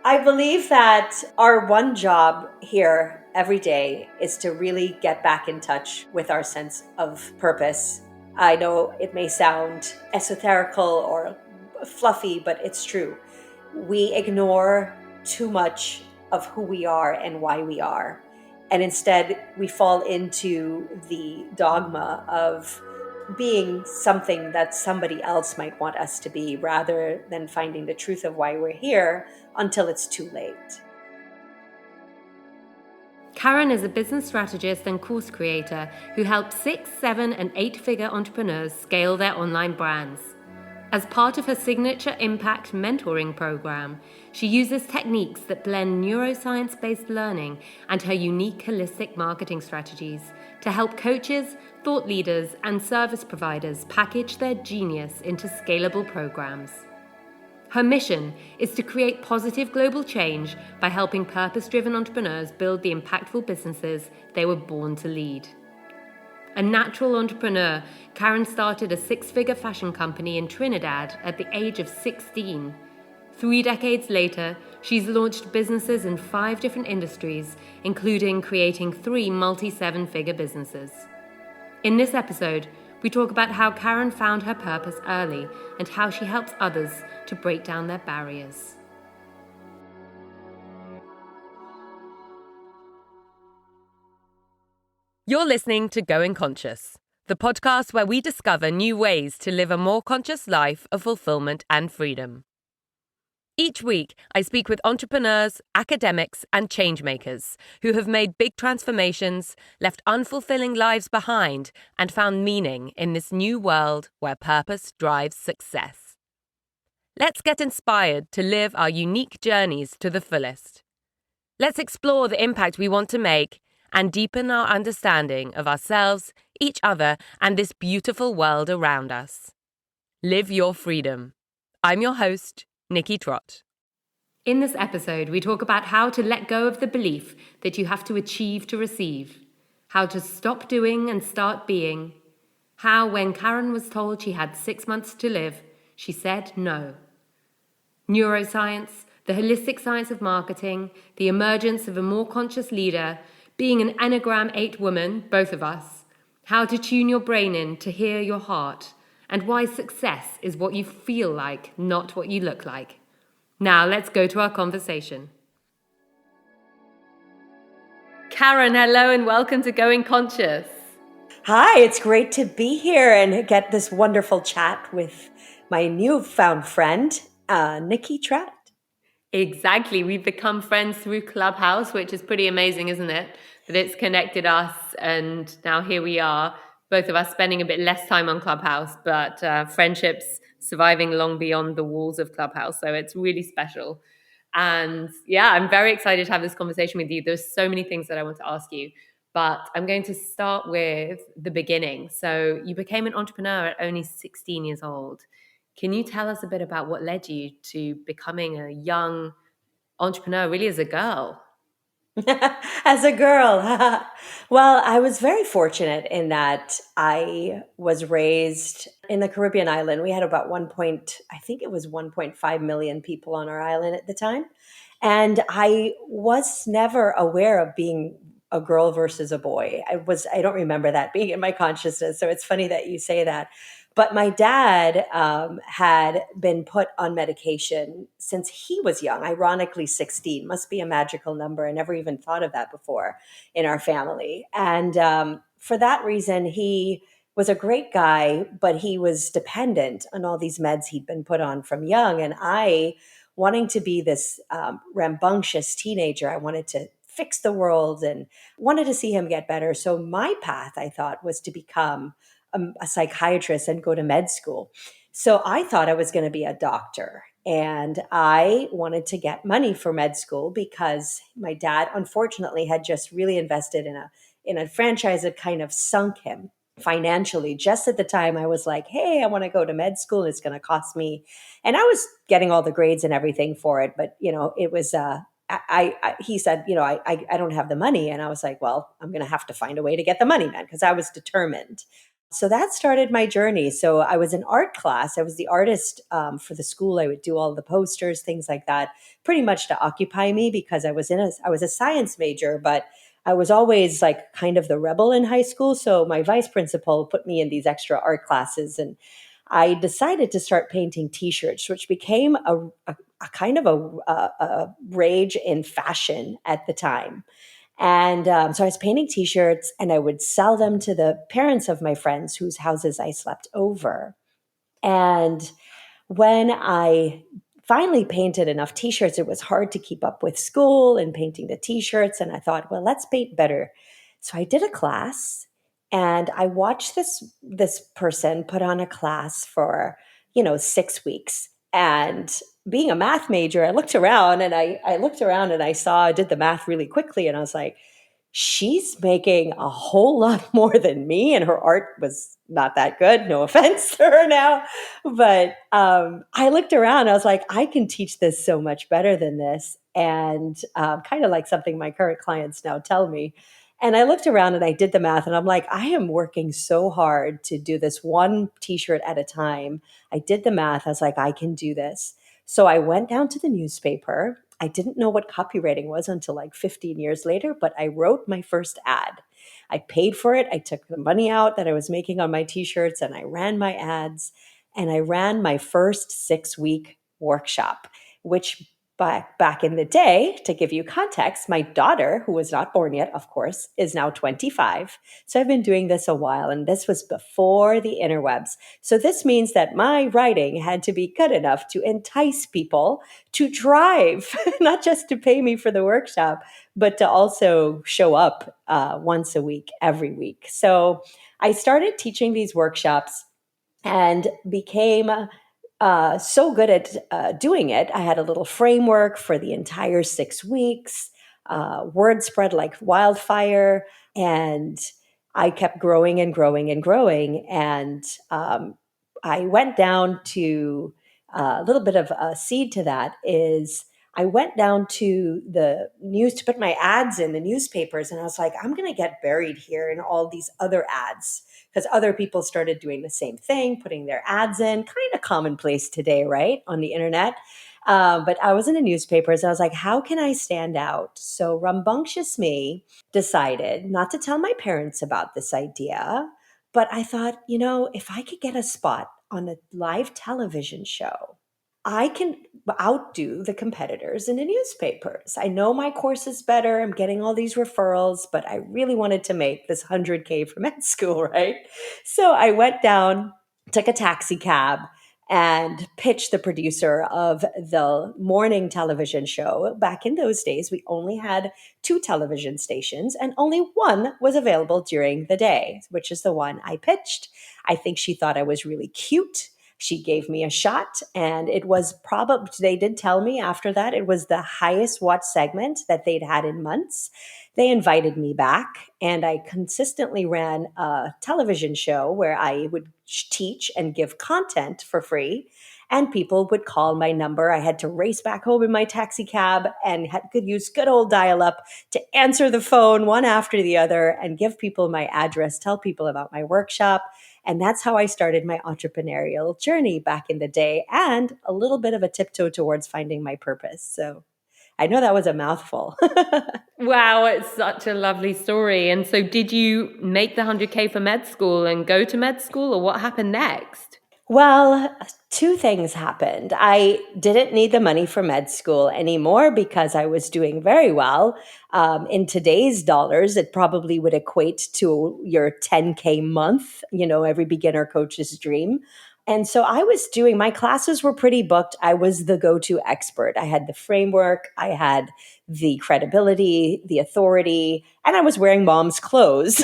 I believe that our one job here every day is to really get back in touch with our sense of purpose. I know it may sound esoterical or fluffy, but it's true. We ignore too much of who we are and why we are. And instead, we fall into the dogma of being something that somebody else might want us to be rather than finding the truth of why we're here until it's too late. Karen is a business strategist and course creator who helps 6, 7, and 8-figure entrepreneurs scale their online brands. As part of her signature impact mentoring program, she uses techniques that blend neuroscience-based learning and her unique holistic marketing strategies to help coaches, thought leaders, and service providers package their genius into scalable programs. Her mission is to create positive global change by helping purpose-driven entrepreneurs build the impactful businesses they were born to lead. A natural entrepreneur, Karen started a 6-figure fashion company in Trinidad at the age of 16. 3 decades later, she's launched businesses in 5 different industries, including creating 3 multi-7-figure businesses. In this episode, we talk about how Karen found her purpose early and how she helps others to break down their barriers. You're listening to Going Conscious, the podcast where we discover new ways to live a more conscious life of fulfillment and freedom. Each week, I speak with entrepreneurs, academics, and changemakers who have made big transformations, left unfulfilling lives behind, and found meaning in this new world where purpose drives success. Let's get inspired to live our unique journeys to the fullest. Let's explore the impact we want to make and deepen our understanding of ourselves, each other, and this beautiful world around us. Live your freedom. I'm your host, Nikki Trott. In this episode, we talk about how to let go of the belief that you have to achieve to receive, how to stop doing and start being, how when Karen was told she had 6 months to live, she said no. Neuroscience, the holistic science of marketing, the emergence of a more conscious leader, being an enneagram 8 woman, both of us, how to tune your brain in to hear your heart, and why success is what you feel like, not what you look like. Now let's go to our conversation. Karen, hello and welcome to Going Conscious. Hi, it's great to be here and get this wonderful chat with my newfound friend, Nikki Trott. Exactly. We've become friends through Clubhouse, which is pretty amazing, isn't it? That it's connected us, and now here we are, both of us spending a bit less time on Clubhouse, but friendships surviving long beyond the walls of Clubhouse. So it's really special. And yeah, I'm very excited to have this conversation with you. There's so many things that I want to ask you, but I'm going to start with the beginning. So you became an entrepreneur at only 16 years old. Can you tell us a bit about what led you to becoming a young entrepreneur, really as a girl? As a girl, well, I was very fortunate in that I was raised in the Caribbean island. We had about I think it was 1.5 million people on our island at the time. And I was never aware of being a girl versus a boy. I don't remember that being in my consciousness. So it's funny that you say that. But my dad had been put on medication since he was young, ironically 16, must be a magical number. I never even thought of that before in our family. And for that reason, he was a great guy, but he was dependent on all these meds he'd been put on from young. And I, wanting to be this rambunctious teenager, I wanted to fix the world and wanted to see him get better. So my path, I thought, was to become a psychiatrist and go to med school. So I thought I was going to be a doctor. And I wanted to get money for med school because my dad, unfortunately, had just really invested in a franchise that kind of sunk him financially. Just at the time, I was like, hey, I want to go to med school. It's going to cost me. And I was getting all the grades and everything for it. But, it was, he said, I don't have the money. And I was like, well, I'm going to have to find a way to get the money, man, because I was determined. So that started my journey. So I was in art class. I was the artist for the school. I would do all the posters, things like that, pretty much to occupy me because I was a science major, but I was always like kind of the rebel in high school. So my vice principal put me in these extra art classes, and I decided to start painting T-shirts, which became a kind of a rage in fashion at the time. And so I was painting T-shirts, and I would sell them to the parents of my friends whose houses I slept over. And when I finally painted enough T-shirts, it was hard to keep up with school and painting the T-shirts. And I thought, well, let's paint better. So I did a class, and I watched this person put on a class for 6 weeks. And being a math major, I looked around, and I looked around and I did the math really quickly, and I was like, she's making a whole lot more than me, and her art was not that good. No offense to her now, but I looked around. I was like, I can teach this so much better than this, and kind of like something my current clients now tell me. And I looked around and I did the math, and I'm like, I am working so hard to do this one T-shirt at a time. I did the math. I was like, I can do this. So I went down to the newspaper. I didn't know what copywriting was until like 15 years later, but I wrote my first ad. I paid for it. I took the money out that I was making on my T-shirts, and I ran my ads, and I ran my first 6-week workshop, which back in the day, to give you context, my daughter, who was not born yet, of course, is now 25. So I've been doing this a while, and this was before the interwebs. So this means that my writing had to be good enough to entice people to drive, not just to pay me for the workshop, but to also show up once a week, every week. So I started teaching these workshops and became so good at doing it. I had a little framework for the entire 6 weeks. Word spread like wildfire, and I kept growing and growing and growing. And I went down to a little bit of a seed to that is I went down to the news to put my ads in the newspapers, and I was like, I'm going to get buried here in all these other ads because other people started doing the same thing, putting their ads in, kind of commonplace today, right, on the internet. But I was in the newspapers. And I was like, how can I stand out? So rambunctious me decided not to tell my parents about this idea. But I thought, if I could get a spot on a live television show, I can outdo the competitors in the newspapers. I know my course is better. I'm getting all these referrals, but I really wanted to make this 100K for med school, right? So I went down, took a taxi cab, and pitched the producer of the morning television show. Back in those days, we only had 2 television stations, and only one was available during the day, which is the one I pitched. I think she thought I was really cute. She gave me a shot, and it was probably, they did tell me after that, it was the highest watch segment that they'd had in months. They invited me back, and I consistently ran a television show where I would teach and give content for free. And people would call my number. I had to race back home in my taxi cab and could use good old dial up to answer the phone one after the other and give people my address, tell people about my workshop. And that's how I started my entrepreneurial journey back in the day, and a little bit of a tiptoe towards finding my purpose. So I know that was a mouthful. Wow, it's such a lovely story. And so did you make the 100K for med school and go to med school, or what happened next? Well, 2 things happened. I didn't need the money for med school anymore because I was doing very well. In today's dollars, it probably would equate to your 10K month, every beginner coach's dream. And so I was doing, my classes were pretty booked. I was the go-to expert. I had the framework, I had the credibility, the authority, and I was wearing mom's clothes.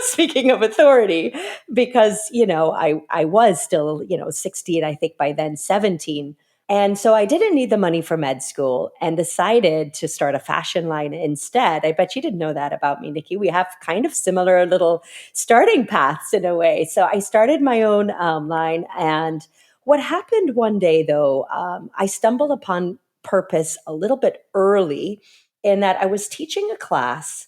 Speaking of authority, because, I was still, 16, I think by then 17. And so I didn't need the money for med school and decided to start a fashion line instead. I bet you didn't know that about me, Nikki. We have kind of similar little starting paths in a way. So I started my own line. And what happened one day, though, I stumbled upon purpose a little bit early in that I was teaching a class,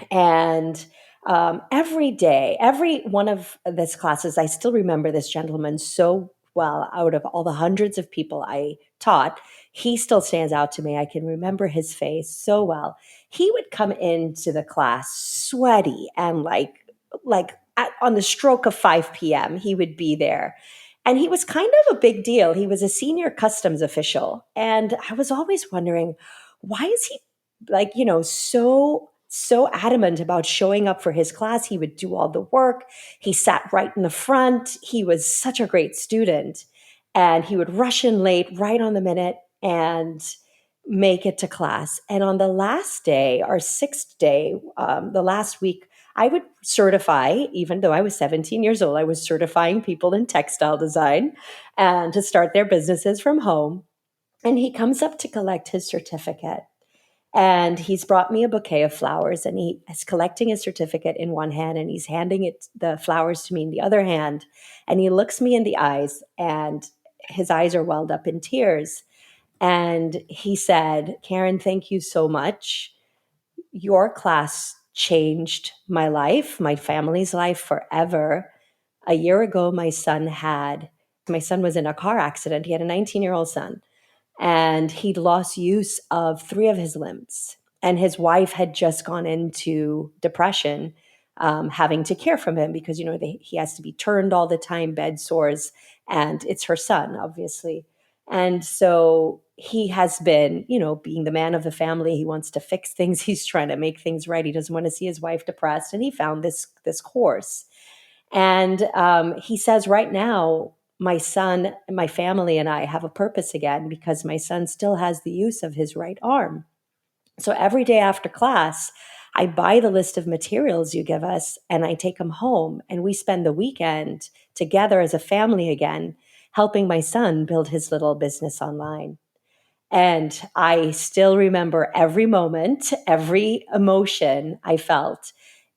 and every day, every one of this classes, I still remember this gentleman so well. Out of all the hundreds of people I taught, he still stands out to me. I can remember his face so well. He would come into the class sweaty and on the stroke of 5 p.m., he would be there. And he was kind of a big deal. He was a senior customs official. And I was always wondering, why is he so adamant about showing up for his class? He would do all the work. He sat right in the front. He was such a great student, and he would rush in late, right on the minute, and make it to class. And on the last day, our sixth day, the last week, I would certify, even though I was 17 years old, I was certifying people in textile design and to start their businesses from home. And he comes up to collect his certificate. And he's brought me a bouquet of flowers, and he is collecting his certificate in one hand and he's handing the flowers to me in the other hand. And he looks me in the eyes, and his eyes are welled up in tears. And he said, "Karen, thank you so much. Your class changed my life, my family's life forever. A year ago, my son was in a car accident. He had a 19-year-old son, and he'd lost use of three of his limbs. And his wife had just gone into depression, having to care for him because, he has to be turned all the time, bed sores, and it's her son, obviously. And so he has been, being the man of the family. He wants to fix things. He's trying to make things right. He doesn't want to see his wife depressed. And he found this course. And he says, right now, my son, my family, and I have a purpose again because my son still has the use of his right arm. So every day after class, I buy the list of materials you give us and I take them home, and we spend the weekend together as a family again, helping my son build his little business online. And I still remember every moment, every emotion I felt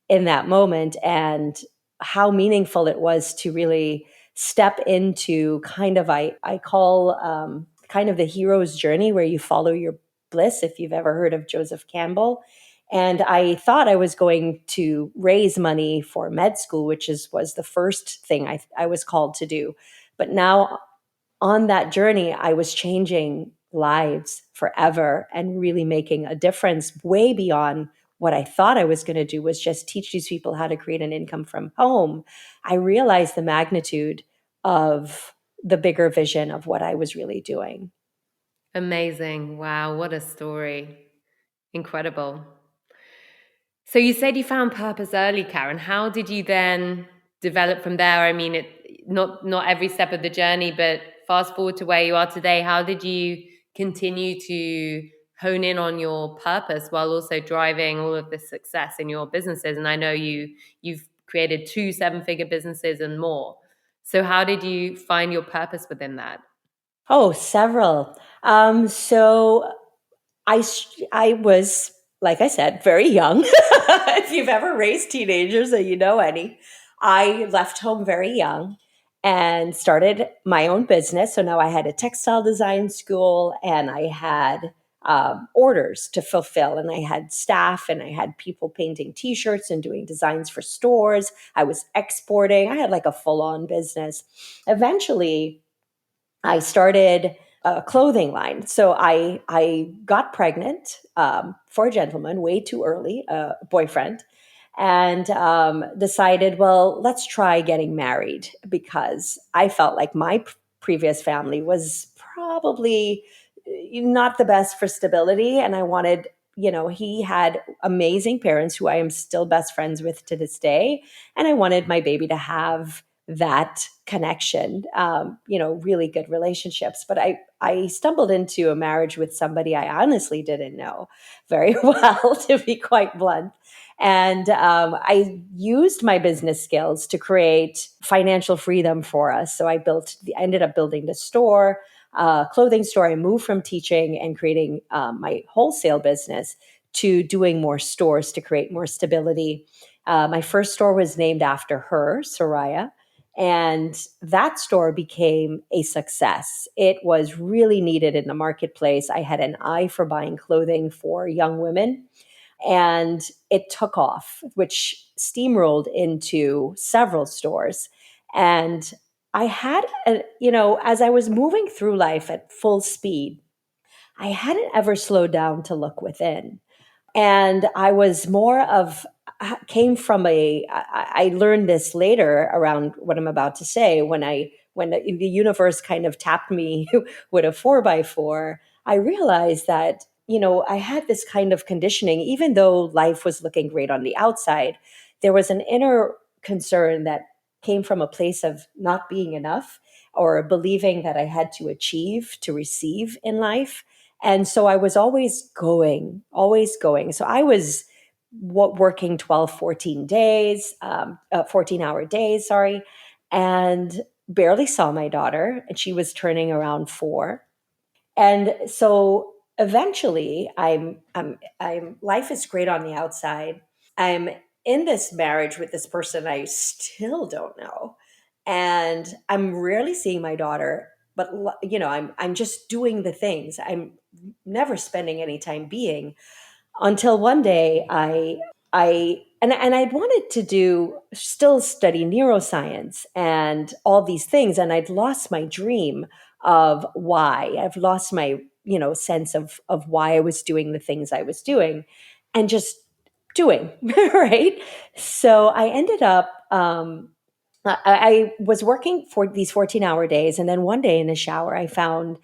in that moment, and how meaningful it was to really step into kind of, I call kind of the hero's journey where you follow your bliss, if you've ever heard of Joseph Campbell. And I thought I was going to raise money for med school, which was the first thing I was called to do. But now on that journey, I was changing lives forever and really making a difference way beyond what I thought I was going to do, was just teach these people how to create an income from home. I realized the magnitude of the bigger vision of what I was really doing. Amazing. Wow, what a story. Incredible. So you said you found purpose early, Karen. How did you then develop from there? I mean, not every step of the journey, but fast forward to where you are today, how did you continue to hone in on your purpose while also driving all of this success in your businesses? And I know you've created 2 7-figure businesses and more. So how did you find your purpose within that? Oh, several. So I was, like I said, very young. If you've ever raised teenagers or you know any, I left home very young and started my own business. So now I had a textile design school, and I had orders to fulfill, and I had staff, and I had people painting T-shirts and doing designs for stores. I was exporting. I had like a full-on business. Eventually, I started a clothing line. So I got pregnant for a gentleman way too early, a boyfriend, and decided, well, let's try getting married, because I felt like my previous family was probably not the best for stability, and I wanted. He had amazing parents who I am still best friends with to this day. And I wanted my baby to have that connection, really good relationships. But I stumbled into a marriage with somebody I honestly didn't know very well, to be quite blunt. And I used my business skills to create financial freedom for us. So I ended up building the store, clothing store. I moved from teaching and creating my wholesale business to doing more stores to create more stability. My first store was named after her, Soraya. And that store became a success. It was really needed in the marketplace. I had an eye for buying clothing for young women. And it took off, which steamrolled into several stores. And I had, as I was moving through life at full speed, I hadn't ever slowed down to look within. And I was more of, came from I learned this later around what I'm about to say, when the universe kind of tapped me with a 4x4. I realized that, I had this kind of conditioning. Even though life was looking great on the outside, there was an inner concern that came from a place of not being enough, or believing that I had to achieve to receive in life. And so I was always going, always going. So I was working 12, 14 days, 14-hour days, sorry, and barely saw my daughter. And she was turning around 4. And so eventually life is great on the outside. I'm in this marriage with this person I still don't know. And I'm rarely seeing my daughter, but I'm just doing the things. I'm never spending any time being, until one day and I'd wanted to do still study neuroscience and all these things, and I'd lost my dream of why. I've lost my sense of why I was doing the things I was doing, and just doing right. So I ended up I was working for these 14-hour days, and then one day in the shower I found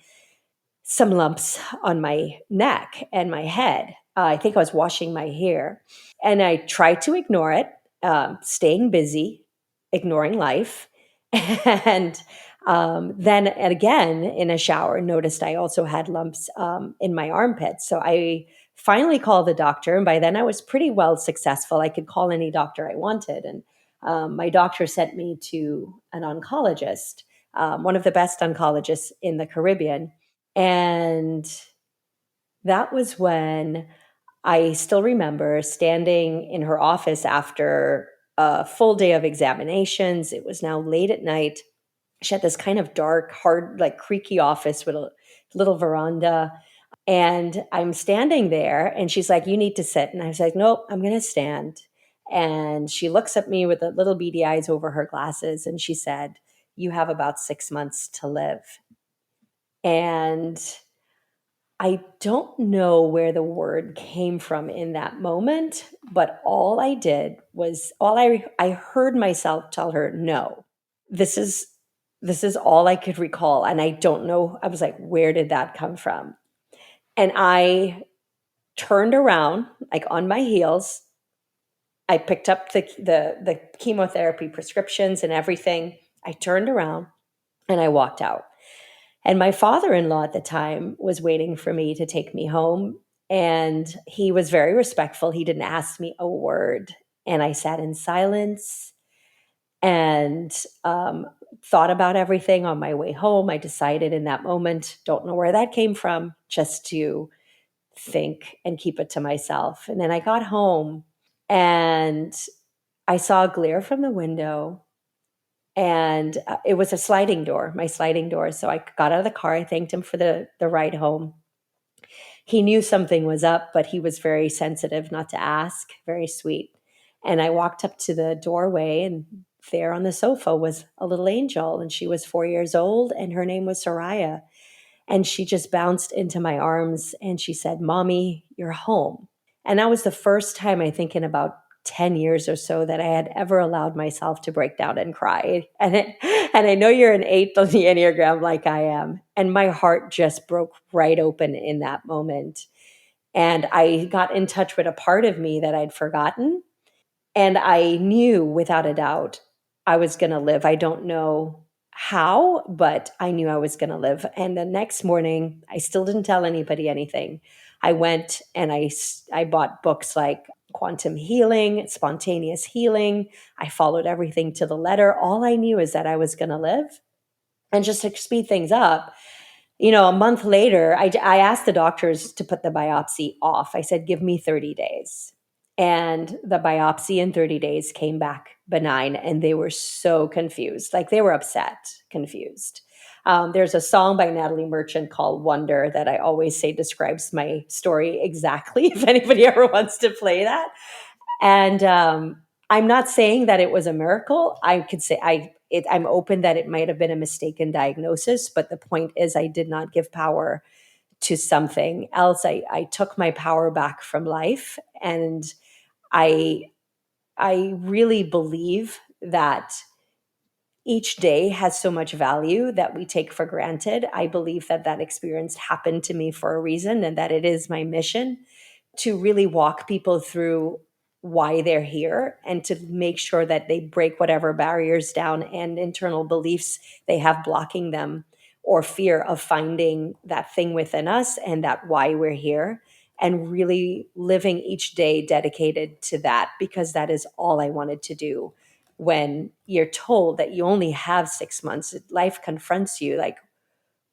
some lumps on my neck and my head. I think I was washing my hair, and I tried to ignore it, staying busy, ignoring life. And then again in a shower, noticed I also had lumps in my armpits. So I finally called the doctor, and by then I was pretty well successful. I could call any doctor I wanted, and my doctor sent me to an oncologist, one of the best oncologists in the Caribbean. And that was when I still remember standing in her office after a full day of examinations. It was now late at night. She had this kind of dark, hard, like creaky office with a little veranda. And I'm standing there, and she's like, "You need to sit." And I was like, "Nope, I'm going to stand." And she looks at me with the little beady eyes over her glasses, and she said, "You have about 6 months to live." And I don't know where the word came from in that moment, but all I did was I heard myself tell her, "No." This is all I could recall, and I don't know. I was like, "Where did that come from?" And I turned around like on my heels. I picked up the chemotherapy prescriptions and everything. I turned around and I walked out. And my father-in-law at the time was waiting for me to take me home. And he was very respectful. He didn't ask me a word. And I sat in silence and thought about everything on my way home. I decided in that moment, don't know where that came from, just to think and keep it to myself. And then I got home and I saw a glare from the window, and it was a sliding door, my sliding door. So I got out of the car. I thanked him for the ride home. He knew something was up, but he was very sensitive not to ask, very sweet. And I walked up to the doorway, and there on the sofa was a little angel, and she was 4 years old, and her name was Soraya. And she just bounced into my arms and she said, "Mommy, you're home." And that was the first time, I think, in about 10 years or so, that I had ever allowed myself to break down and cry. And I know you're an 8 on the enneagram like I am. And my heart just broke right open in that moment. And I got in touch with a part of me that I'd forgotten. And I knew without a doubt I was going to live. I don't know how, but I knew I was going to live. And the next morning, I still didn't tell anybody anything. I went and I bought books like Quantum Healing, Spontaneous Healing. I followed everything to the letter. All I knew is that I was going to live. And just to speed things up, a month later, I asked the doctors to put the biopsy off. I said, "Give me 30 days." And the biopsy in 30 days came back benign, and they were so confused. Like, they were upset, confused. There's a song by Natalie Merchant called Wonder that I always say describes my story exactly, if anybody ever wants to play that. And I'm not saying that it was a miracle. I could say I'm open that it might have been a mistaken diagnosis, but the point is I did not give power to something else. I took my power back from life, and I I really believe that each day has so much value that we take for granted. I believe that that experience happened to me for a reason, and that it is my mission to really walk people through why they're here and to make sure that they break whatever barriers down and internal beliefs they have blocking them, or fear of finding that thing within us and that why we're here, and really living each day dedicated to that, because that is all I wanted to do. When you're told that you only have 6 months, life confronts you like,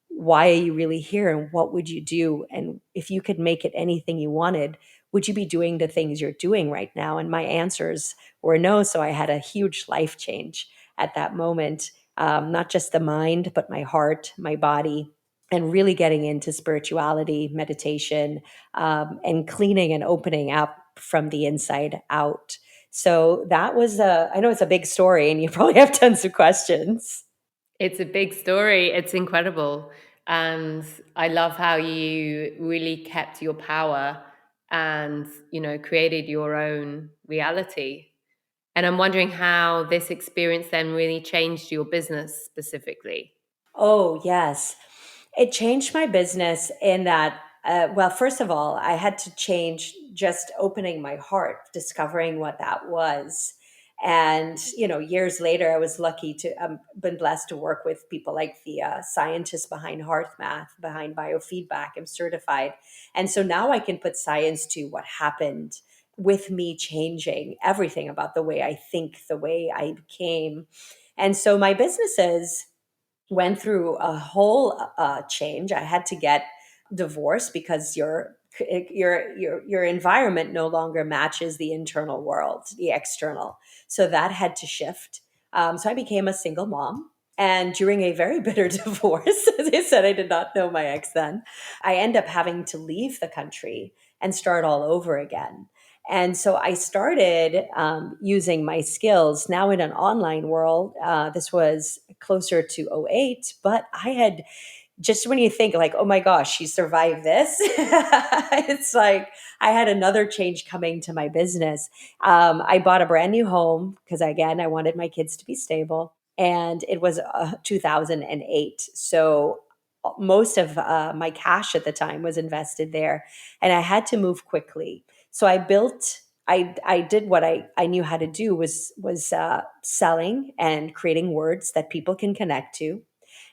why are you really here and what would you do? And if you could make it anything you wanted, would you be doing the things you're doing right now? And my answers were no. So I had a huge life change at that moment, not just the mind, but my heart, my body, and really getting into spirituality, meditation, and cleaning and opening up from the inside out. So that was I know it's a big story and you probably have tons of questions. It's a big story. It's incredible. And I love how you really kept your power and, created your own reality. And I'm wondering how this experience then really changed your business specifically. Oh, yes. It changed my business in that, well, first of all, I had to change just opening my heart, discovering what that was. And, years later, I was lucky to been blessed to work with people like the scientists behind heart math, behind biofeedback. I'm certified. And so now I can put science to what happened with me changing everything about the way I think, the way I became. And so my businesses went through a whole change. I had to get divorced because your environment no longer matches the internal world, the external. So that had to shift. So I became a single mom. And during a very bitter divorce, as I said, I did not know my ex then. I end up having to leave the country and start all over again. And so I started using my skills now in an online world. This was closer to '08, but I had just when you think like, oh my gosh, she survived this. It's like I had another change coming to my business. I bought a brand new home because, again, I wanted my kids to be stable. And it was 2008. So most of my cash at the time was invested there. And I had to move quickly. So I did what I knew how to do was selling and creating words that people can connect to.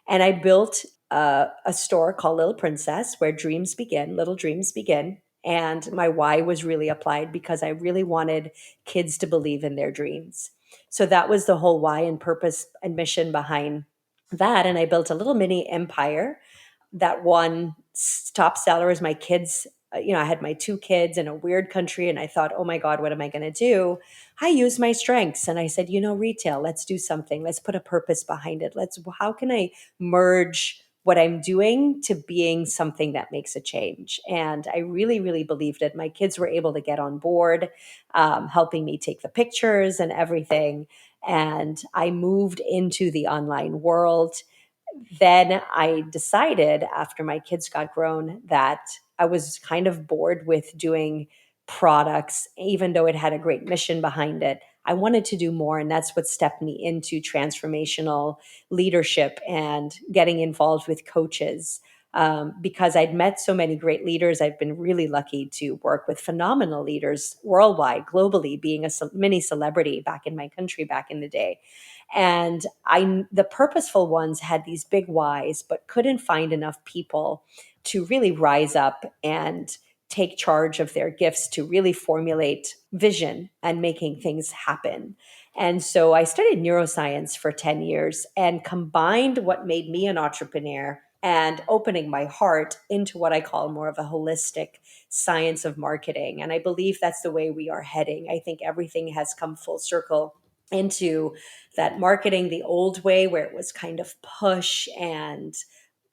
And I built a store called Little Princess, where dreams begin, little dreams begin. And my why was really applied because I really wanted kids to believe in their dreams. So that was the whole why and purpose and mission behind that. And I built a little mini empire that won top sellers. My kids, I had my two kids in a weird country, and I thought, oh my God, what am I going to do? I used my strengths, and I said, retail, let's do something. Let's put a purpose behind it. How can I merge what I'm doing to being something that makes a change? And I really, really believed it. My kids were able to get on board, helping me take the pictures and everything. And I moved into the online world. Then I decided after my kids got grown that I was kind of bored with doing products, even though it had a great mission behind it. I wanted to do more. And that's what stepped me into transformational leadership and getting involved with coaches. Because I'd met so many great leaders. I've been really lucky to work with phenomenal leaders worldwide, globally, being a mini celebrity back in my country back in the day. And the purposeful ones had these big whys, but couldn't find enough people to really rise up and take charge of their gifts to really formulate vision and making things happen. And so I studied neuroscience for 10 years and combined what made me an entrepreneur and opening my heart into what I call more of a holistic science of marketing. And I believe that's the way we are heading. I think everything has come full circle into that marketing the old way, where it was kind of push and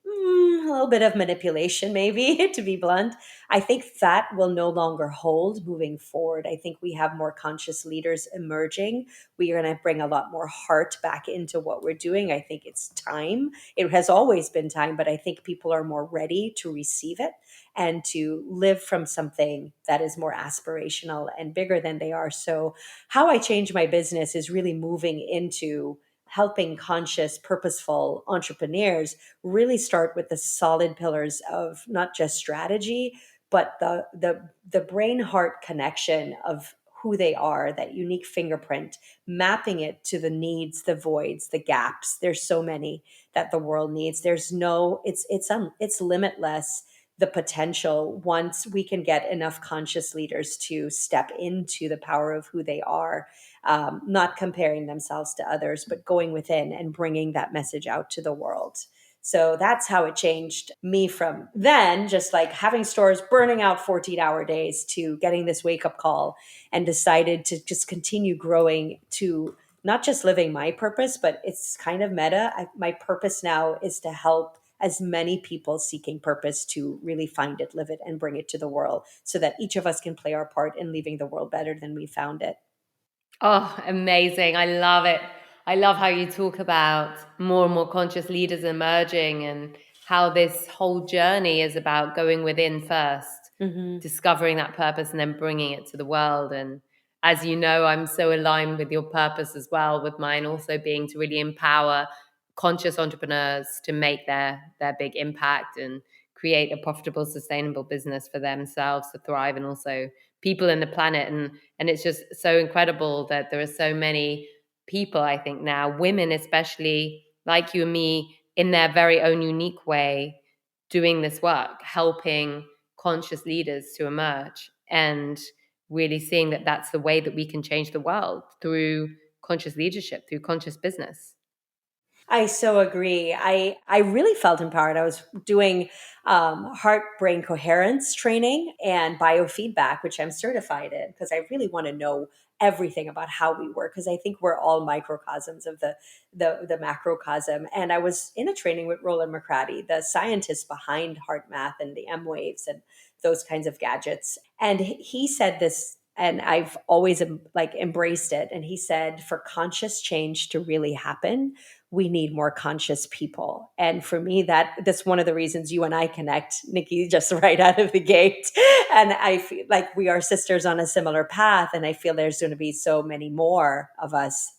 a little bit of manipulation, maybe, to be blunt. I think that will no longer hold moving forward. I think we have more conscious leaders emerging. We are going to bring a lot more heart back into what we're doing. I think it's time. It has always been time, but I think people are more ready to receive it and to live from something that is more aspirational and bigger than they are. So, how I change my business is really moving into helping conscious, purposeful entrepreneurs really start with the solid pillars of not just strategy, but the brain heart connection of who they are, that unique fingerprint, mapping it to the needs, the voids, the gaps. There's so many that the world needs. There's no, it's limitless, the potential, once we can get enough conscious leaders to step into the power of who they are, not comparing themselves to others, but going within and bringing that message out to the world. So that's how it changed me from then, just like having stores burning out 14-hour days, to getting this wake up call and decided to just continue growing to not just living my purpose, but it's kind of meta. My purpose now is to help as many people seeking purpose to really find it, live it, and bring it to the world, so that each of us can play our part in leaving the world better than we found it. Oh, amazing. I love it. I love how you talk about more and more conscious leaders emerging and how this whole journey is about going within first, Mm-hmm. discovering that purpose and then bringing it to the world. And as you know, I'm so aligned with your purpose as well, with mine also being to really empower conscious entrepreneurs to make their big impact and create a profitable, sustainable business for themselves to thrive, and also people in the planet. And it's just so incredible that there are so many people, I think now, women especially, like you and me, in their very own unique way, doing this work, helping conscious leaders to emerge, and really seeing that that's the way that we can change the world, through conscious leadership, through conscious business. I so agree. I really felt empowered. I was doing heart brain coherence training and biofeedback, which I'm certified in, because I really want to know everything about how we work, because I think we're all microcosms of the macrocosm. And I was in a training with Roland McCratty, the scientist behind heart math and the M waves and those kinds of gadgets. And he said this, and I've always like embraced it. And he said, for conscious change to really happen, we need more conscious people. And for me, that's one of the reasons you and I connect, Nikki, just right out of the gate. And I feel like we are sisters on a similar path. And I feel there's going to be so many more of us,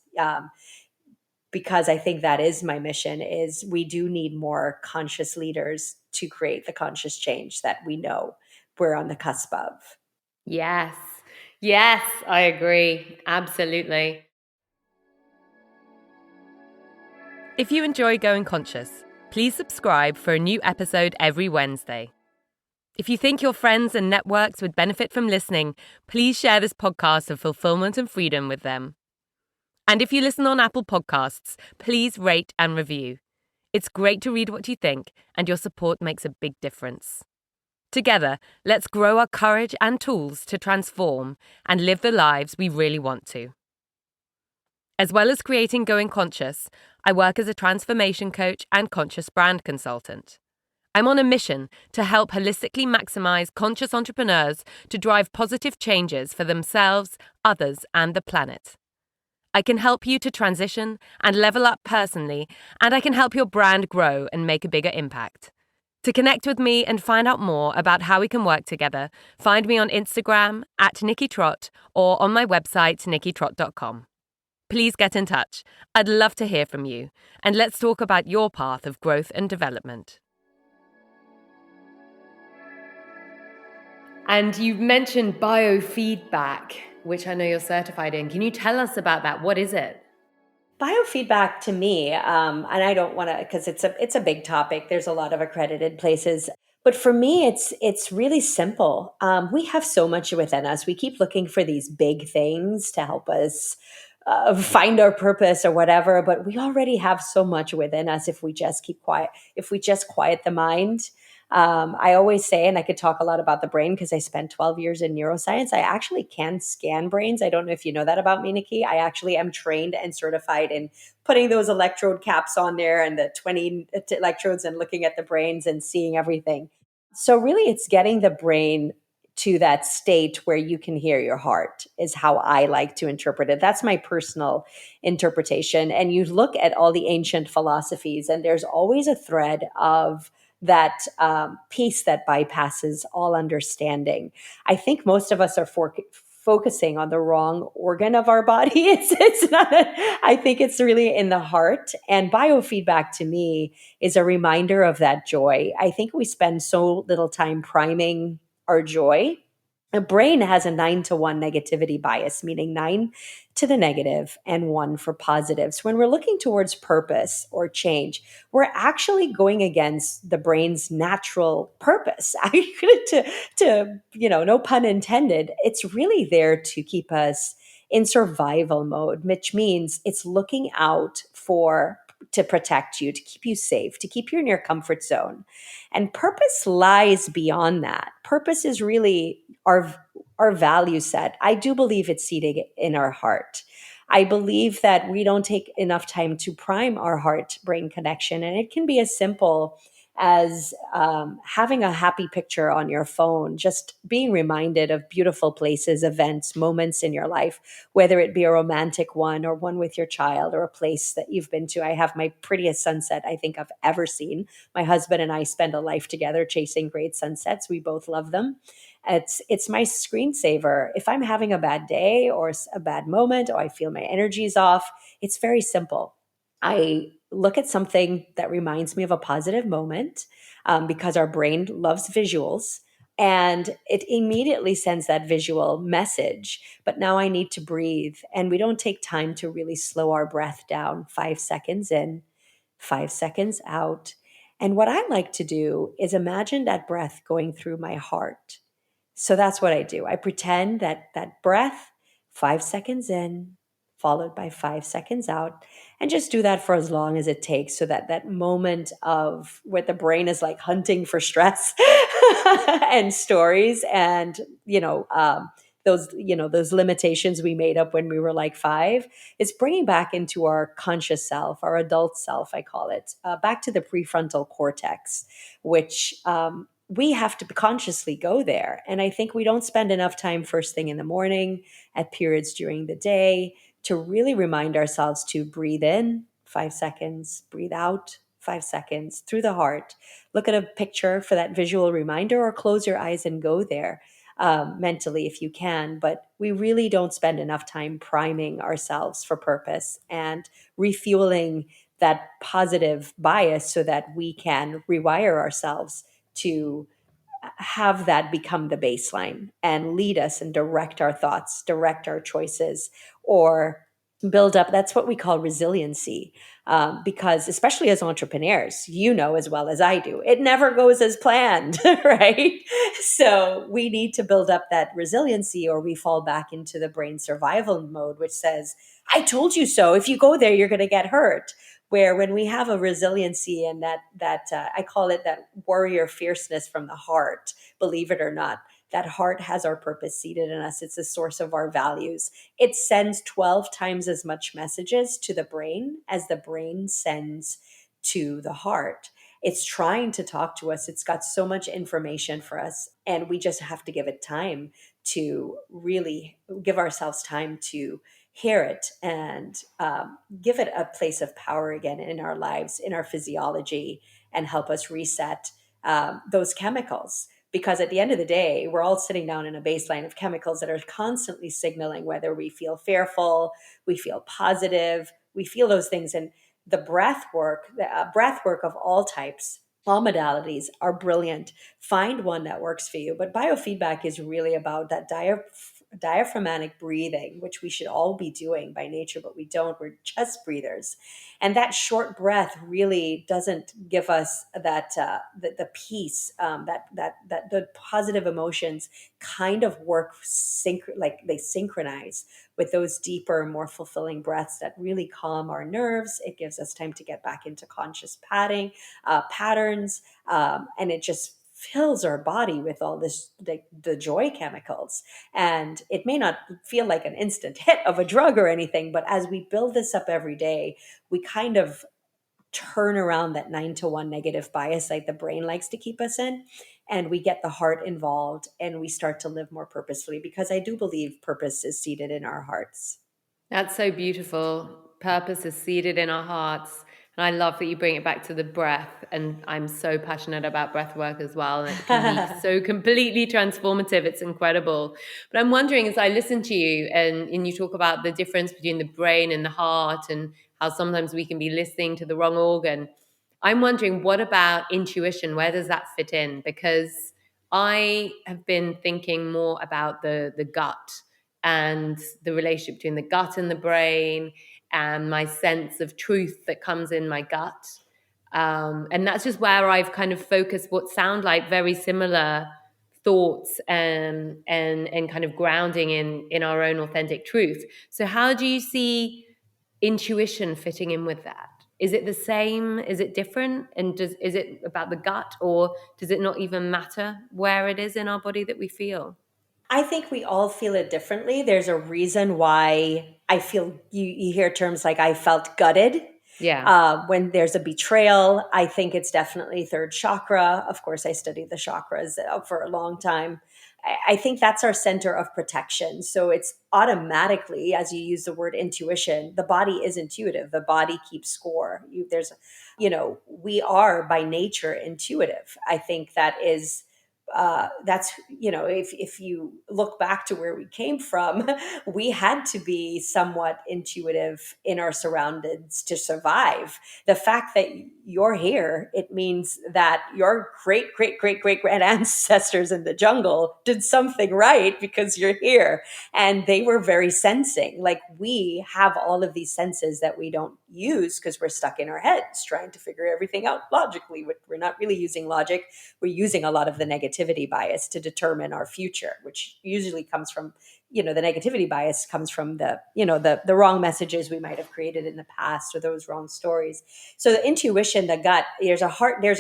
because I think that is my mission, is we do need more conscious leaders to create the conscious change that we know we're on the cusp of. Yes. Yes, I agree. Absolutely. If you enjoy Going Conscious, please subscribe for a new episode every Wednesday. If you think your friends and networks would benefit from listening, please share this podcast of fulfillment and freedom with them. And if you listen on Apple Podcasts, please rate and review. It's great to read what you think, and your support makes a big difference. Together, let's grow our courage and tools to transform and live the lives we really want to. As well as creating Going Conscious, I work as a transformation coach and conscious brand consultant. I'm on a mission to help holistically maximize conscious entrepreneurs to drive positive changes for themselves, others, and the planet. I can help you to transition and level up personally, and I can help your brand grow and make a bigger impact. To connect with me and find out more about how we can work together, find me on Instagram at Nikki Trott or on my website, nikkitrott.com. Please get in touch. I'd love to hear from you, and let's talk about your path of growth and development. And you've mentioned biofeedback, which I know you're certified in. Can you tell us about that? What is it? Biofeedback to me, and I don't want to, because it's a big topic. There's a lot of accredited places, but for me, it's really simple. We have so much within us. We keep looking for these big things to help us find our purpose or whatever, but we already have so much within us if we just keep quiet. If we just quiet the mind, I always say, and I could talk a lot about the brain because I spent 12 years in neuroscience, I actually can scan brains. I don't know if you know that about me, Nikki. I actually am trained and certified in putting those electrode caps on there and the 20 electrodes and looking at the brains and seeing everything. So really it's getting the brain to that state where you can hear your heart is how I like to interpret it. That's my personal interpretation. And you look at all the ancient philosophies, and there's always a thread of that piece that bypasses all understanding. I think most of us are focusing on the organ organ of our body. It's not. I think it's really in the heart. And biofeedback to me is a reminder of that joy. I think we spend so little time priming our joy. A brain has a 9-to-1 negativity bias, meaning 9 to the negative and 1 for positive. So when we're looking towards purpose or change, we're actually going against the brain's natural purpose. No pun intended, it's really there to keep us in survival mode, which means it's looking out for to protect you, to keep you safe, to keep you in your comfort zone. And purpose lies beyond that. Purpose is really our value set. I do believe it's seated in our heart. I believe that we don't take enough time to prime our heart brain connection. And it can be as simple as having a happy picture on your phone, just being reminded of beautiful places, events, moments in your life, whether it be a romantic one or one with your child or a place that you've been to. I have my prettiest sunset I think I've ever seen. My husband and I spend a life together chasing great sunsets. We both love them. It's my screensaver. If I'm having a bad day or a bad moment or I feel my energy's off, it's very simple. I look at something that reminds me of a positive moment because our brain loves visuals. And it immediately sends that visual message. But now I need to breathe. And we don't take time to really slow our breath down. 5 seconds in, 5 seconds out. And what I like to do is imagine that breath going through my heart. So that's what I do. I pretend that that breath, 5 seconds in, followed by 5 seconds out, and just do that for as long as it takes so that that moment of where the brain is like hunting for stress and stories and, those limitations we made up when we were like five, it's bringing back into our conscious self, our adult self, I call it, back to the prefrontal cortex, which we have to consciously go there. And I think we don't spend enough time first thing in the morning, at periods during the day, to really remind ourselves to breathe in 5 seconds, breathe out 5 seconds through the heart. Look at a picture for that visual reminder or close your eyes and go there mentally if you can. But we really don't spend enough time priming ourselves for purpose and refueling that positive bias so that we can rewire ourselves to have that become the baseline and lead us and direct our thoughts, direct our choices, or build up. That's what we call resiliency. Because especially as entrepreneurs, you know as well as I do, it never goes as planned, right? So we need to build up that resiliency or we fall back into the brain survival mode, which says, I told you so. If you go there, you're going to get hurt. Where when we have a resiliency and that I call it that warrior fierceness from the heart, believe it or not, that heart has our purpose seated in us. It's the source of our values. It sends 12 times as much messages to the brain as the brain sends to the heart. It's trying to talk to us. It's got so much information for us, and we just have to give it time to really give ourselves time to hear it and give it a place of power again in our lives, in our physiology, and help us reset those chemicals. Because at the end of the day, we're all sitting down in a baseline of chemicals that are constantly signaling whether we feel fearful, we feel positive, we feel those things. And the breath work of all types, all modalities are brilliant. Find one that works for you. But biofeedback is really about that diaphragmatic breathing, which we should all be doing by nature, but we don't. We're chest breathers. And that short breath really doesn't give us that the peace, that the positive emotions kind of work like they synchronize with those deeper, more fulfilling breaths that really calm our nerves. It gives us time to get back into conscious patterns, and it just fills our body with all this, like the joy chemicals. And it may not feel like an instant hit of a drug or anything, but as we build this up every day, we kind of turn around that 9 to 1 negative bias like the brain likes to keep us in, and we get the heart involved and we start to live more purposefully, because I do believe purpose is seated in our hearts. That's so beautiful. Purpose is seated in our hearts. And I love that you bring it back to the breath. And I'm so passionate about breath work as well. And it can be so completely transformative. It's incredible. But I'm wondering, as I listen to you and you talk about the difference between the brain and the heart and how sometimes we can be listening to the wrong organ, I'm wondering, what about intuition? Where does that fit in? Because I have been thinking more about the gut and the relationship between the gut and the brain and my sense of truth that comes in my gut. And that's just where I've kind of focused what sound like very similar thoughts and kind of grounding in our own authentic truth. So how do you see intuition fitting in with that? Is it the same? Is it different? And is it about the gut, or does it not even matter where it is in our body that we feel? I think we all feel it differently. There's a reason why I feel, you hear terms like I felt gutted. Yeah. When there's a betrayal, I think it's definitely third chakra. Of course, I studied the chakras for a long time. I think that's our center of protection. So it's automatically, as you use the word intuition, the body is intuitive. The body keeps score. We are by nature intuitive. I think that's, if you look back to where we came from, we had to be somewhat intuitive in our surroundings to survive. The fact that you're here, it means that your great great great great grand ancestors in the jungle did something right, because you're here, and they were very sensing. Like, we have all of these senses that we don't use because we're stuck in our heads trying to figure everything out logically. We're not really using logic. We're using a lot of the negativity bias to determine our future, which usually comes from, the negativity bias comes from the wrong messages we might have created in the past, or those wrong stories. So the intuition, the gut, there's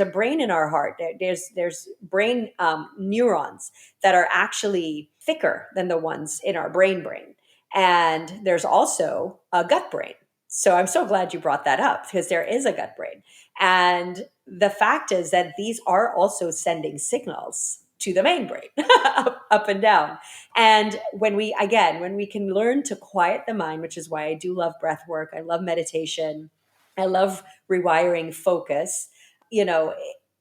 a brain in our heart. There's brain neurons that are actually thicker than the ones in our brain. And there's also a gut brain. So I'm so glad you brought that up, because there is a gut brain. And the fact is that these are also sending signals to the main brain, up and down. And when we can learn to quiet the mind, which is why I do love breath work, I love meditation, I love rewiring focus,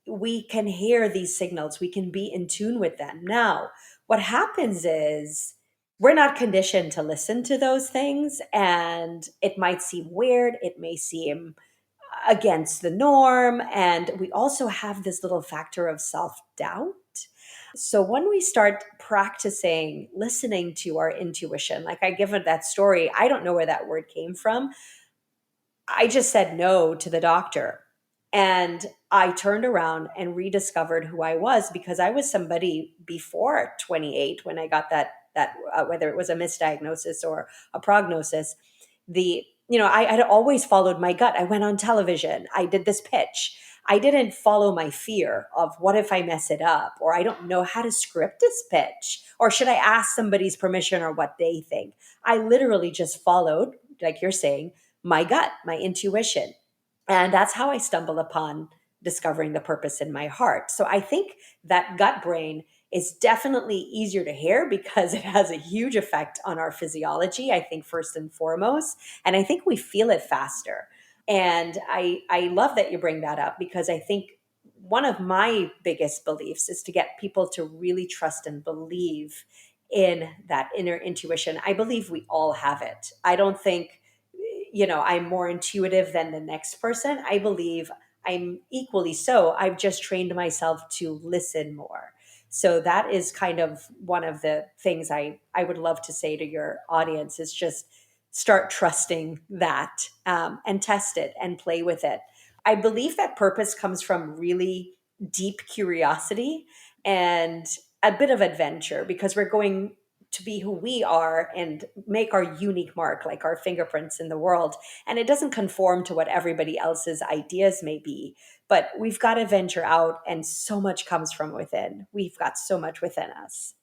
we can hear these signals, we can be in tune with them. Now, what happens is, we're not conditioned to listen to those things, and it might seem weird, it may seem against the norm. And we also have this little factor of self doubt. So when we start practicing listening to our intuition, like I give it that story, I don't know where that word came from. I just said no to the doctor. And I turned around and rediscovered who I was, because I was somebody before 28 when I got that whether it was a misdiagnosis or a prognosis. I had always followed my gut. I went on television. I did this pitch. I didn't follow my fear of, what if I mess it up, or I don't know how to script this pitch, or should I ask somebody's permission, or what they think. I literally just followed, like you're saying, my gut, my intuition. And that's how I stumbled upon discovering the purpose in my heart. So I think that gut brain is definitely easier to hear, because it has a huge effect on our physiology, I think, first and foremost. And I think we feel it faster. And I love that you bring that up, because I think one of my biggest beliefs is to get people to really trust and believe in that inner intuition. I believe we all have it. I don't think, I'm more intuitive than the next person. I believe I'm equally so. I've just trained myself to listen more. So that is kind of one of the things I would love to say to your audience, is just start trusting that, and test it and play with it. I believe that purpose comes from really deep curiosity and a bit of adventure, because we're going to be who we are and make our unique mark, like our fingerprints in the world. And it doesn't conform to what everybody else's ideas may be. but we've got to venture out, and so much comes from within. We've got so much within us.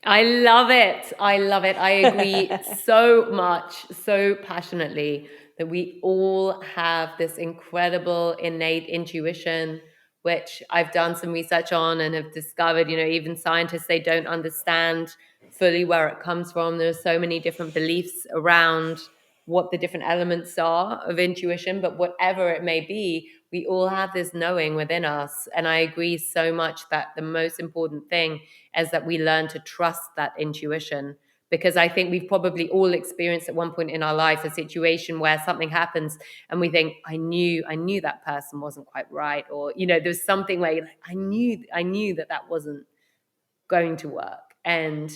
I love it. I love it. I agree so much, so passionately that we all have this incredible innate intuition, which I've done some research on and have discovered, even scientists, they don't understand fully where it comes from. There's so many different beliefs around what the different elements are of intuition, but whatever it may be, we all have this knowing within us. And I agree so much that the most important thing is that we learn to trust that intuition, because I think we've probably all experienced at one point in our life a situation where something happens and we think, I knew that person wasn't quite right, or there's something where you're like, I knew that wasn't going to work. And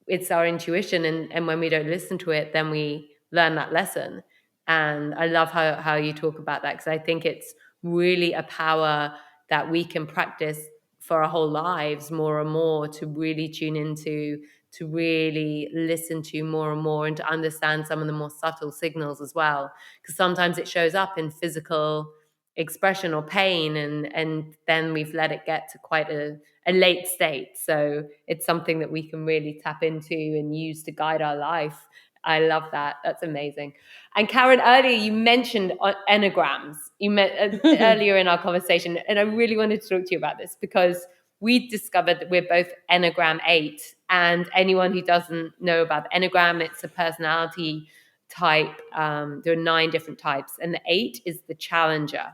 it's our intuition, and when we don't listen to it, then we learn that lesson. And I love how you talk about that, because I think it's really a power that we can practice for our whole lives more and more, to really tune into, to really listen to more and more, and to understand some of the more subtle signals as well, because sometimes it shows up in physical expression or pain, and then we've let it get to quite a late state. So it's something that we can really tap into and use to guide our life. I love that. That's amazing. And Karen, earlier you mentioned enneagrams. You met earlier in our conversation, and I really wanted to talk to you about this, because we discovered that we're both Enneagram 8. And anyone who doesn't know about the Enneagram, it's a personality type. There are 9 different types, and the 8 is the challenger,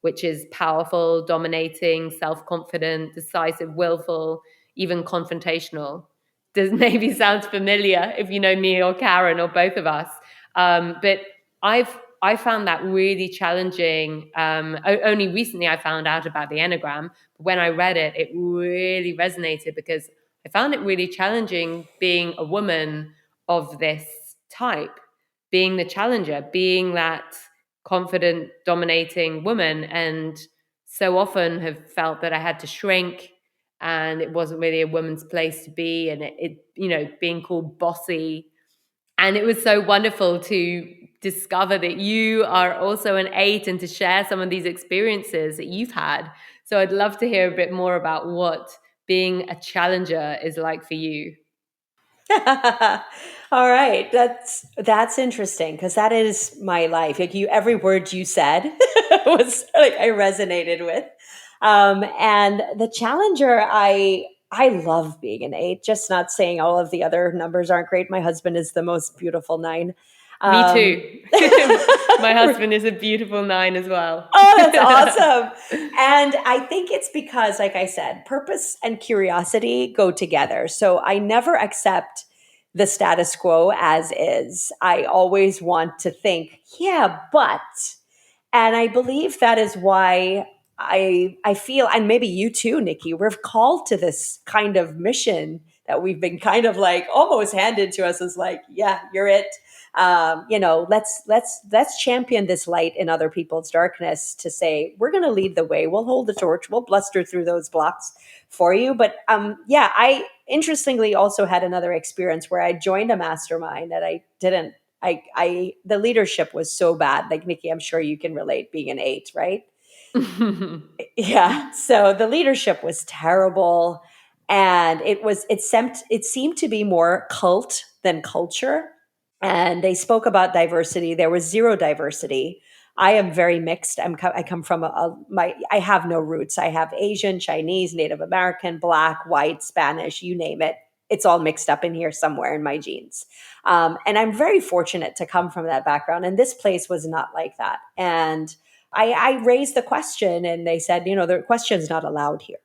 which is powerful, dominating, self-confident, decisive, willful, even confrontational. Does maybe sounds familiar if you know me or Karen or both of us. But I found that really challenging. Only recently I found out about the Enneagram. But when I read it, it really resonated, because I found it really challenging being a woman of this type, being the challenger, being that confident, dominating woman, and so often have felt that I had to shrink, and it wasn't really a woman's place to be, and it being called bossy. And it was so wonderful to discover that you are also an 8, and to share some of these experiences that you've had. So I'd love to hear a bit more about what being a challenger is like for you. All right, that's interesting, because that is my life. Like, every word you said was like I resonated with. And the challenger, I love being an 8. Just not saying all of the other numbers aren't great. My husband is the most beautiful 9. Me too. My husband is a beautiful 9 as well. Oh, that's awesome. And I think it's because, like I said, purpose and curiosity go together. So I never accept the status quo as is. I always want to think, yeah, but. And I believe that is why I feel, and maybe you too, Nikki, we're called to this kind of mission that we've been kind of like almost handed to us as like, yeah, you're it. Let's champion this light in other people's darkness, to say we're going to lead the way. We'll hold the torch. We'll bluster through those blocks for you. But I interestingly also had another experience where I joined a mastermind that I didn't. The leadership was so bad. Like, Nikki, I'm sure you can relate, being an 8, right? Yeah. So the leadership was terrible, and it seemed to be more cult than culture. And they spoke about diversity. There was zero diversity. I am very mixed. I come from I have no roots. I have Asian, Chinese, Native American, Black, white, Spanish, you name it. It's all mixed up in here somewhere in my genes. And I'm very fortunate to come from that background. And this place was not like that. And I raised the question, and they said, the question's not allowed here.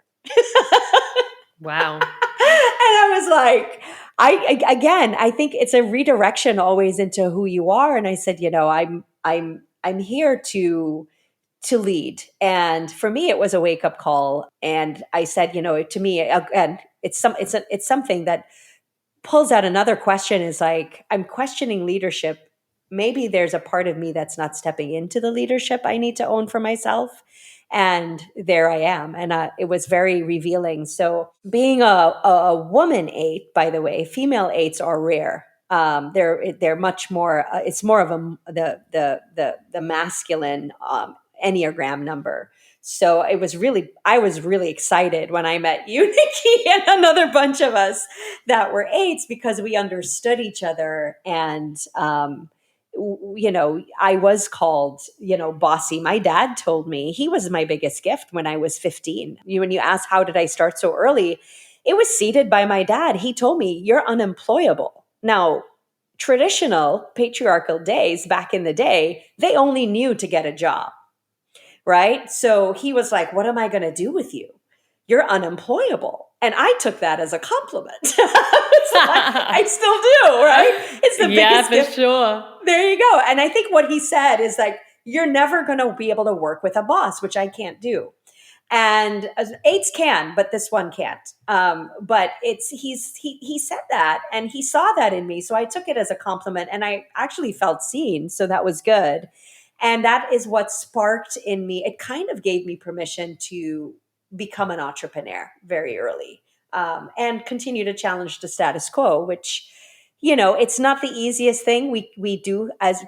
Wow. And I was like, I think it's a redirection always into who you are. And I said, I'm here to lead. And for me, it was a wake up call. And I said, to me, again, it's something that pulls out another question, is like, I'm questioning leadership. Maybe there's a part of me that's not stepping into the leadership I need to own for myself. And there I am. And it was very revealing. So being a woman 8, by the way, female 8s are rare. They're much more. It's more of the masculine enneagram number. So I was really excited when I met you, Nikki, and another bunch of us that were eights, because we understood each other. And, I was called, bossy. My dad told me he was my biggest gift when I was 15. When you ask, how did I start so early? It was seeded by my dad. He told me, you're unemployable. Now, traditional patriarchal days back in the day, they only knew to get a job, right? So he was like, what am I going to do with you? You're unemployable. And I took that as a compliment. I still do, right? It's the biggest gift. Sure. There you go. And I think what he said is like, you're never going to be able to work with a boss, which I can't do. And eights can, but this one can't. But he said that, and he saw that in me, so I took it as a compliment, and I actually felt seen, so that was good. And that is what sparked in me. It kind of gave me permission to become an entrepreneur very early, and continue to challenge the status quo, which, it's not the easiest thing. We do, as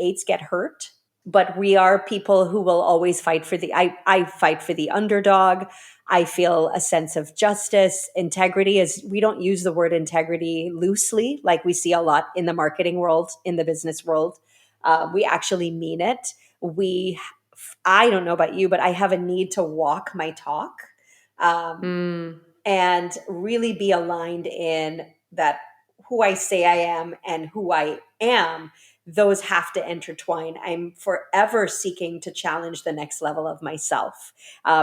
eights, get hurt, but we are people who will always fight for I fight for the underdog. I feel a sense of justice. Integrity is, we don't use the word integrity loosely like we see a lot in the marketing world, in the business world. We actually mean it. I don't know about you, but I have a need to walk my talk, and really be aligned in that, who I say I am and who I am. Those have to intertwine. I'm forever seeking to challenge the next level of myself,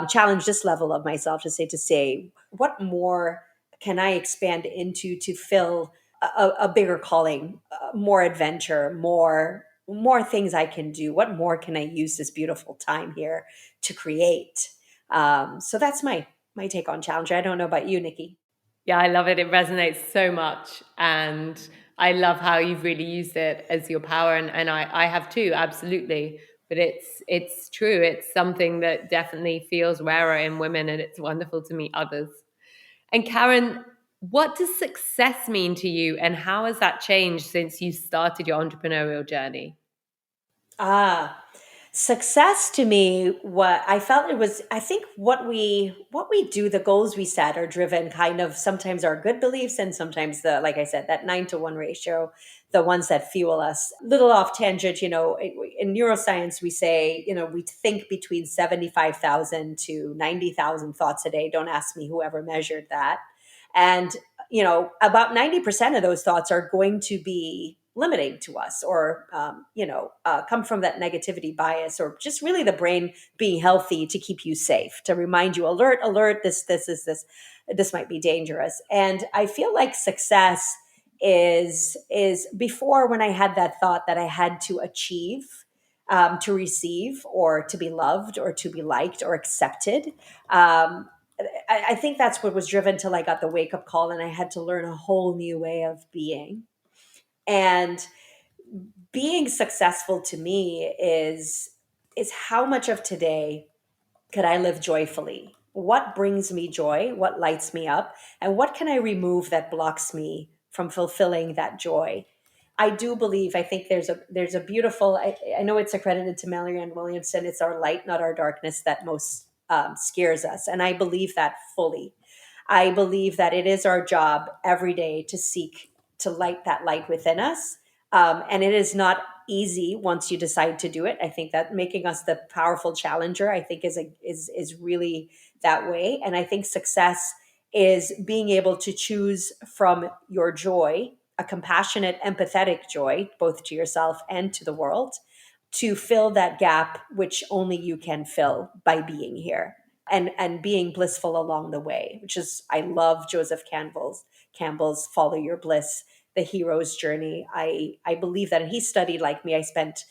challenge this level of myself, to say, what more can I expand into to fill a bigger calling, more adventure, more things I can do. What more can I use this beautiful time here to create? So that's my take on challenge. I don't know about you, Nikki. Yeah, I love it. It resonates so much. And I love how you've really used it as your power. And I have too, absolutely. But it's true. It's something that definitely feels rarer in women, and it's wonderful to meet others. And Karen, what does success mean to you, and how has that changed since you started your entrepreneurial journey? Ah, success to me, what I felt it was, I think what we do, the goals we set are driven kind of sometimes our good beliefs, and sometimes the, like I said, that 9-to-1 ratio, the ones that fuel us. Little off tangent, in neuroscience, we say, we think between 75,000 to 90,000 thoughts a day. Don't ask me whoever measured that. And, about 90% of those thoughts are going to be limiting to us, or come from that negativity bias, or just really the brain being healthy to keep you safe, to remind you, alert, this might be dangerous. And I feel like success is before, when I had that thought that I had to achieve, to receive, or to be loved, or to be liked, or accepted. I think that's what was driven till I got the wake up call, and I had to learn a whole new way of being. And being successful to me is how much of today could I live joyfully? What brings me joy? What lights me up? And what can I remove that blocks me from fulfilling that joy? I do believe, I think there's a beautiful, I know it's accredited to Marianne Williamson, it's our light, not our darkness, that most scares us. And I believe that fully. I believe that it is our job every day to seek to light that light within us. And it is not easy once you decide to do it. I think that making us the powerful challenger, I think, is really that way. And I think success is being able to choose from your joy, a compassionate, empathetic joy, both to yourself and to the world, to fill that gap which only you can fill by being here, and being blissful along the way, which is, I love Joseph Campbell's Follow Your Bliss, the hero's journey. I believe that, and he studied like me. I spent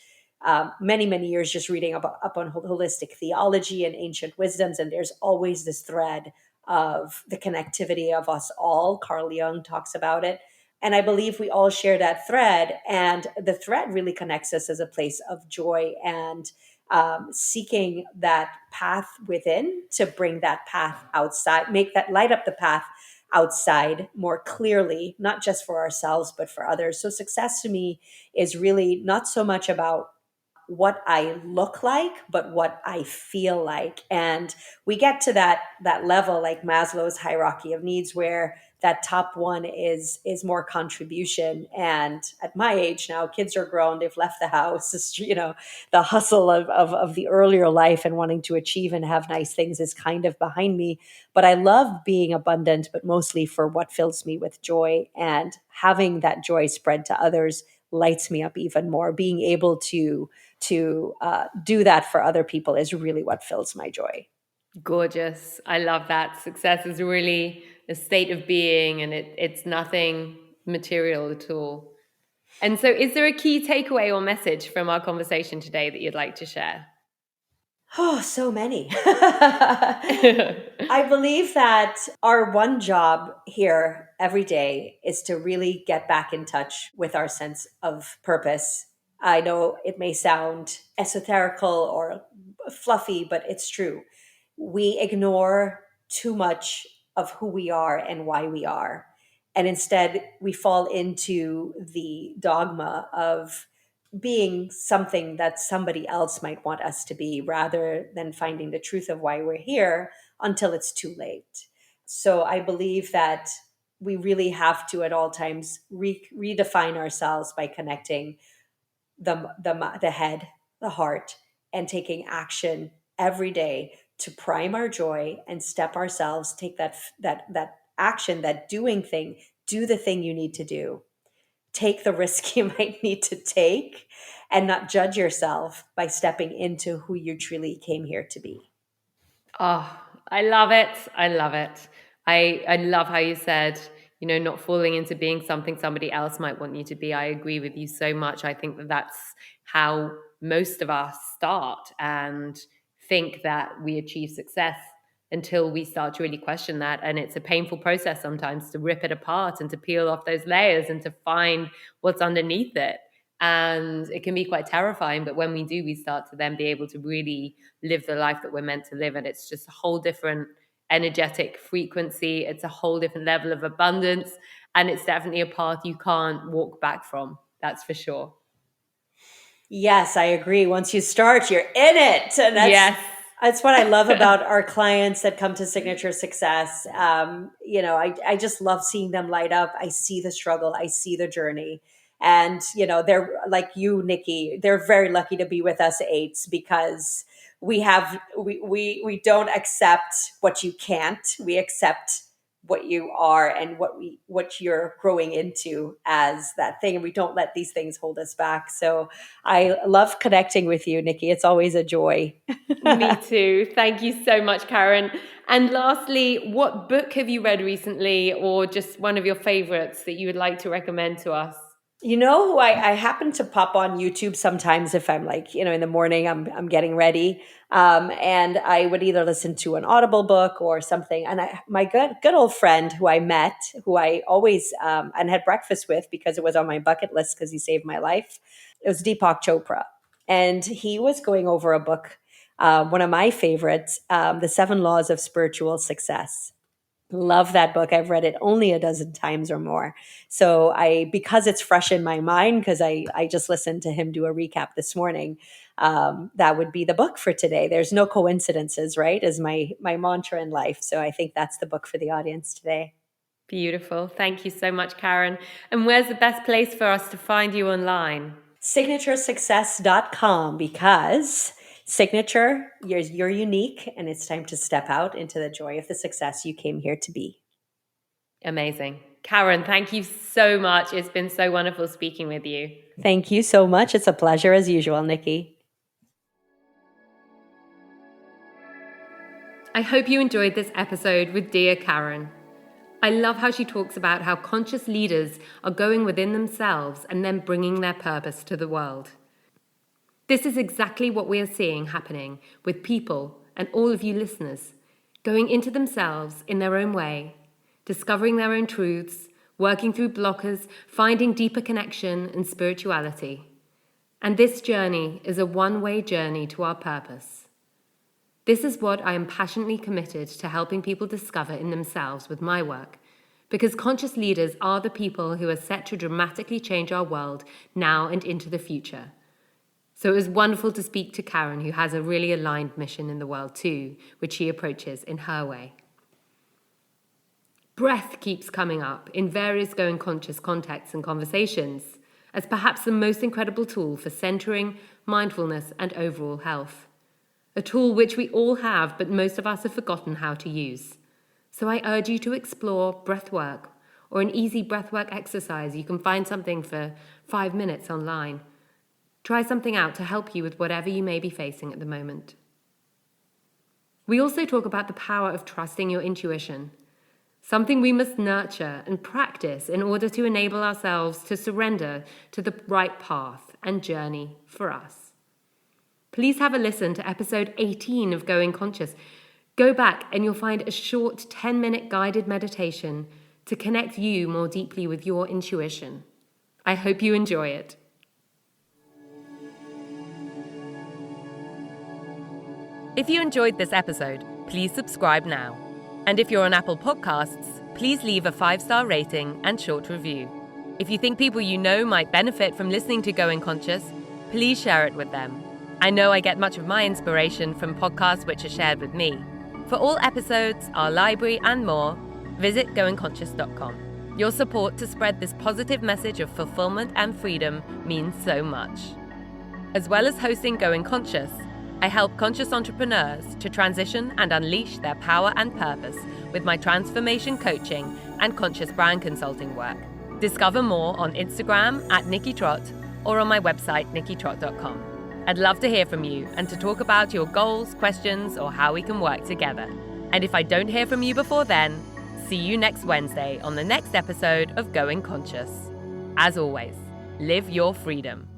many years just reading up on holistic theology and ancient wisdoms, and there's always this thread of the connectivity of us all. Carl Jung talks about it. And I believe we all share that thread. And the thread really connects us as a place of joy, and seeking that path within to bring that path outside, make that light up the path outside more clearly, not just for ourselves, but for others. So success to me is really not so much about what I look like, but what I feel like. And we get to that level, like Maslow's hierarchy of needs, where that top one is more contribution. And at my age now, kids are grown, they've left the house. It's, the hustle of the earlier life and wanting to achieve and have nice things is kind of behind me. But I love being abundant, but mostly for what fills me with joy, and having that joy spread to others lights me up even more. Being able to do that for other people is really what fills my joy. Gorgeous. I love that. Success is really a state of being, and it's nothing material at all. And so, is there a key takeaway or message from our conversation today that you'd like to share? Oh, so many. I believe that our one job here every day is to really get back in touch with our sense of purpose. I know it may sound esoterical or fluffy, but it's true. We ignore too much of who we are and why we are. And instead, we fall into the dogma of being something that somebody else might want us to be, rather than finding the truth of why we're here until it's too late. So I believe that we really have to at all times redefine ourselves by connecting the head, the heart, and taking action every day to prime our joy and step ourselves, take that action, that doing thing, do the thing you need to do, take the risk you might need to take, and not judge yourself by stepping into who you truly came here to be. Oh, I love it. I love it. I love how you said, not falling into being something somebody else might want you to be. I agree with you so much. I think that that's how most of us start and think that we achieve success until we start to really question that. And it's a painful process sometimes to rip it apart and to peel off those layers and to find what's underneath it. And it can be quite terrifying. But when we do, we start to then be able to really live the life that we're meant to live. And it's just a whole different energetic frequency. It's a whole different level of abundance. And it's definitely a path you can't walk back from. That's for sure. Yes, I agree. Once you start, you're in it. And Yes. that's what I love about our clients that come to Signature Success. I just love seeing them light up. I see the struggle, I see the journey. And, they're like you, Nikki, they're very lucky to be with us eights, because we don't accept what you can't. We accept what you are and what you're growing into as that thing. And we don't let these things hold us back. So I love connecting with you, Nikki. It's always a joy. Me too. Thank you so much, Karen. And lastly, what book have you read recently, or just one of your favorites that you would like to recommend to us? You know who I happen to pop on YouTube sometimes if I'm like, in the morning, I'm getting ready. And I would either listen to an Audible book or something. And my good old friend who I met, who I always and had breakfast with because it was on my bucket list because he saved my life, it was Deepak Chopra. And he was going over a book, one of my favorites, The 7 Laws of Spiritual Success. Love that book. I've read it only a dozen times or more. So because it's fresh in my mind, because I just listened to him do a recap this morning, that would be the book for today. There's no coincidences, right? Is my mantra in life. So I think that's the book for the audience today. Beautiful. Thank you so much, Karen. And where's the best place for us to find you online? Signaturesuccess.com, because Signature, you're unique, and it's time to step out into the joy of the success you came here to be. Amazing. Karen, thank you so much. It's been so wonderful speaking with you. Thank you so much. It's a pleasure as usual, Nikki. I hope you enjoyed this episode with dear Karen. I love how she talks about how conscious leaders are going within themselves and then bringing their purpose to the world. This is exactly what we are seeing happening with people and all of you listeners, going into themselves in their own way, discovering their own truths, working through blockers, finding deeper connection and spirituality. And this journey is a one-way journey to our purpose. This is what I am passionately committed to helping people discover in themselves with my work, because conscious leaders are the people who are set to dramatically change our world now and into the future. So it was wonderful to speak to Karen, who has a really aligned mission in the world too, which she approaches in her way. Breath keeps coming up in various Going Conscious contexts and conversations as perhaps the most incredible tool for centering, mindfulness, and overall health. A tool which we all have, but most of us have forgotten how to use. So I urge you to explore breathwork or an easy breathwork exercise. You can find something for 5 minutes online. Try something out to help you with whatever you may be facing at the moment. We also talk about the power of trusting your intuition, something we must nurture and practice in order to enable ourselves to surrender to the right path and journey for us. Please have a listen to episode 18 of Going Conscious. Go back and you'll find a short 10-minute guided meditation to connect you more deeply with your intuition. I hope you enjoy it. If you enjoyed this episode, please subscribe now. And if you're on Apple Podcasts, please leave a 5-star rating and short review. If you think people you know might benefit from listening to Going Conscious, please share it with them. I know I get much of my inspiration from podcasts which are shared with me. For all episodes, our library and more, visit goingconscious.com. Your support to spread this positive message of fulfillment and freedom means so much. As well as hosting Going Conscious, I help conscious entrepreneurs to transition and unleash their power and purpose with my transformation coaching and conscious brand consulting work. Discover more on Instagram at Nikki Trott or on my website, nikkitrott.com. I'd love to hear from you and to talk about your goals, questions, or how we can work together. And if I don't hear from you before then, see you next Wednesday on the next episode of Going Conscious. As always, live your freedom.